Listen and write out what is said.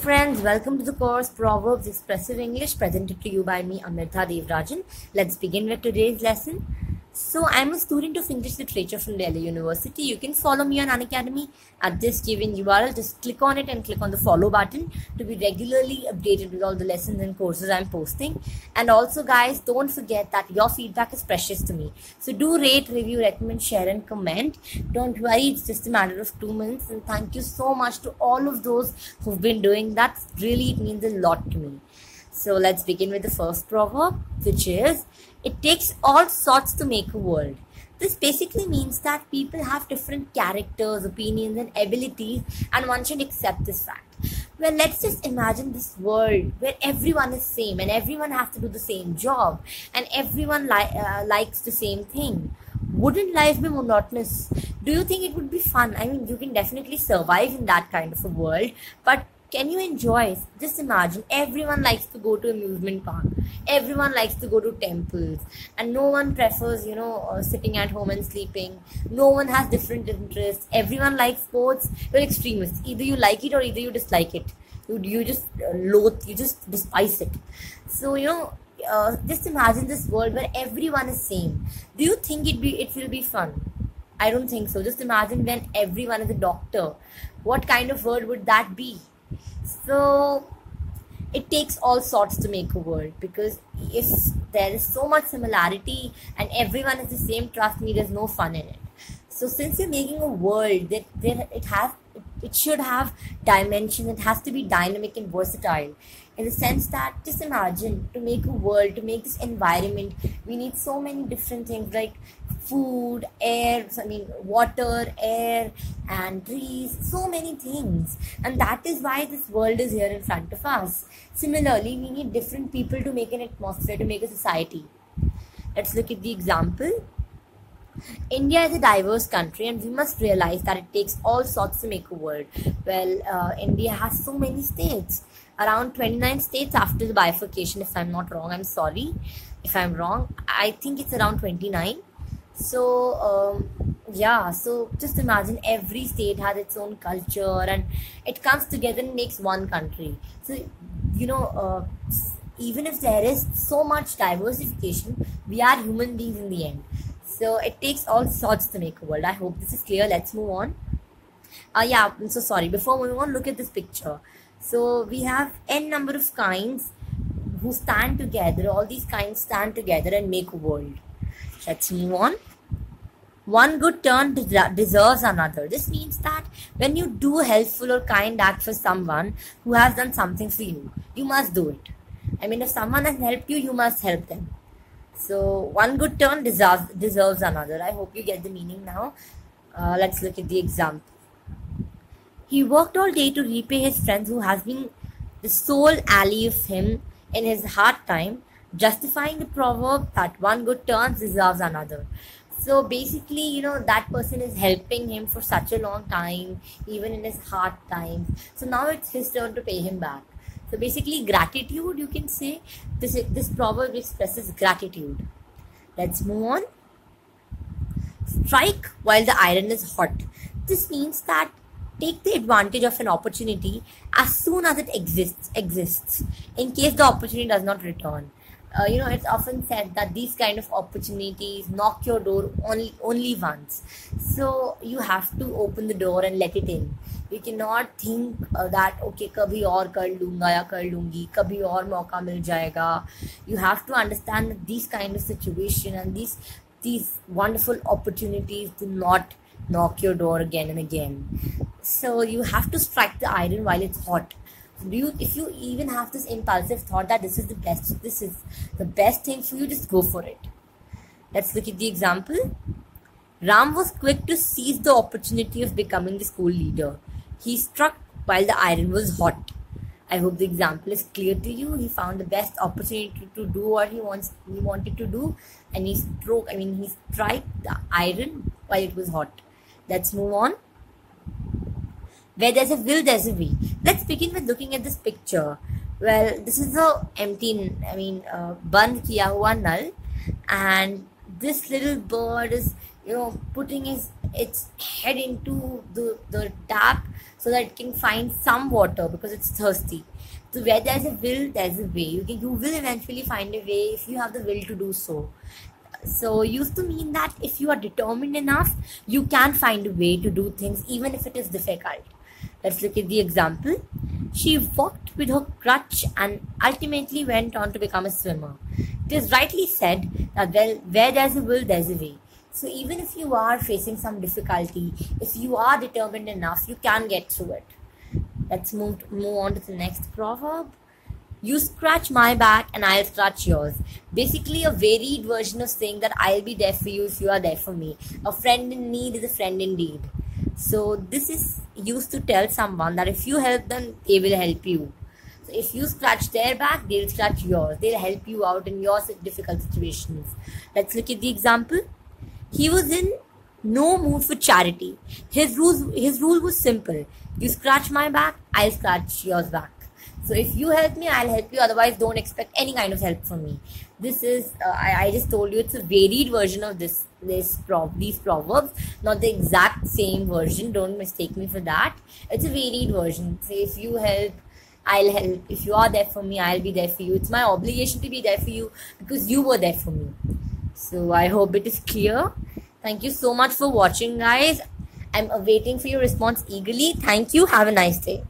friends, welcome to the course Proverbs Expressive English presented to you by me, Amrita Devrajan. Let's begin with today's lesson. So, I'm a student of English Literature from Delhi University. You can follow me on Unacademy at this given URL. Just click on it and click on the follow button to be regularly updated with all the lessons and courses I'm posting. And also, guys, don't forget that your feedback is precious to me. So, do rate, review, recommend, share, and comment. Don't worry, it's just a matter of 2 minutes. And thank you so much to all of those who've been doing that. Really, it means a lot to me. So let's begin with the first proverb, which is, it takes all sorts to make a world. This basically means that people have different characters, opinions, and abilities, and one should accept this fact. Well, let's just imagine this world where everyone is same and everyone has to do the same job and everyone likes the same thing. Wouldn't life be monotonous? Do you think it would be fun? I mean, you can definitely survive in that kind of a world, but can you enjoy? Just imagine everyone likes to go to amusement park. Everyone likes to go to temples, and no one prefers, sitting at home and sleeping. No one has different interests. Everyone likes sports. You're extremists. Either you like it or either you dislike it. You just loathe. You just despise it. So just imagine this world where everyone is same. Do you think it will be fun? I don't think so. Just imagine when everyone is a doctor. What kind of world would that be? So it takes all sorts to make a world, because if there is so much similarity and everyone is the same, trust me, there's no fun in it. So since you're making a world that it should have dimension, it has to be dynamic and versatile, in the sense that, just imagine, to make a world, to make this environment, we need so many different things like food, water, air, and trees, so many things. And that is why this world is here in front of us. Similarly, we need different people to make an atmosphere, to make a society. Let's look at the example. India is a diverse country, and we must realize that it takes all sorts to make a world. Well, India has so many states, around 29 states after the bifurcation, if I'm not wrong. I'm sorry if I'm wrong. I think it's around 29. So just imagine every state has its own culture and it comes together and makes one country. So, even if there is so much diversification, we are human beings in the end. So it takes all sorts to make a world. I hope this is clear. Let's move on. I'm so sorry. Before moving on, look at this picture. So we have n number of kinds who stand together. All these kinds stand together and make a world. Let's move on. One good turn deserves another. This means that when you do a helpful or kind act for someone who has done something for you, you must do it. I mean, if someone has helped you, you must help them. So one good turn deserves another. I hope you get the meaning now. Let's look at the example. He worked all day to repay his friends who has been the sole ally of him in his hard time, justifying the proverb that one good turn deserves another. So basically, that person is helping him for such a long time, even in his hard times. So now it's his turn to pay him back. So basically, gratitude, you can say, this proverb expresses gratitude. Let's move on. Strike while the iron is hot. This means that take the advantage of an opportunity as soon as it exists, in case the opportunity does not return. It's often said that these kind of opportunities knock your door only once. So you have to open the door and let it in. You cannot think that, okay, kabhi aur kar lunga ya kar lungi, kabhi aur mauka mil jayega. You have to understand that these kind of situation and these wonderful opportunities do not knock your door again and again. So you have to strike the iron while it's hot. If you even have this impulsive thought that this is the best thing for you, just go for it. Let's look at the example. Ram was quick to seize the opportunity of becoming the school leader. He struck while the iron was hot. I hope the example is clear to you. He found the best opportunity to do what he wanted to do, and he struck the iron while it was hot. Let's move on. Where there's a will, there's a way. Let's begin with looking at this picture. Well, this is a band kiya hua nal, and this little bird is putting its head into the tap so that it can find some water because it's thirsty. So where there's a will, there's a way. You will eventually find a way if you have the will to do so. So used to mean that if you are determined enough, you can find a way to do things even if it is difficult. Let's look at the example. She walked with her crutch and ultimately went on to become a swimmer. It is rightly said that where there's a will, there's a way. So even if you are facing some difficulty, if you are determined enough, you can get through it. Let's move on to the next proverb. You scratch my back and I'll scratch yours. Basically, a varied version of saying that I'll be there for you if you are there for me. A friend in need is a friend indeed. So this is used to tell someone that if you help them, they will help you. So if you scratch their back, they'll scratch yours. They'll help you out in your difficult situations. Let's look at the example. He was in no mood for charity. His rule was simple. You scratch my back, I'll scratch yours back. So if you help me, I'll help you. Otherwise, don't expect any kind of help from me. This is, I just told you, it's a varied version of these proverbs. Not the exact same version. Don't mistake me for that. It's a varied version. Say if you help, I'll help. If you are there for me, I'll be there for you. It's my obligation to be there for you because you were there for me. So I hope it is clear. Thank you so much for watching, guys. I'm awaiting for your response eagerly. Thank you. Have a nice day.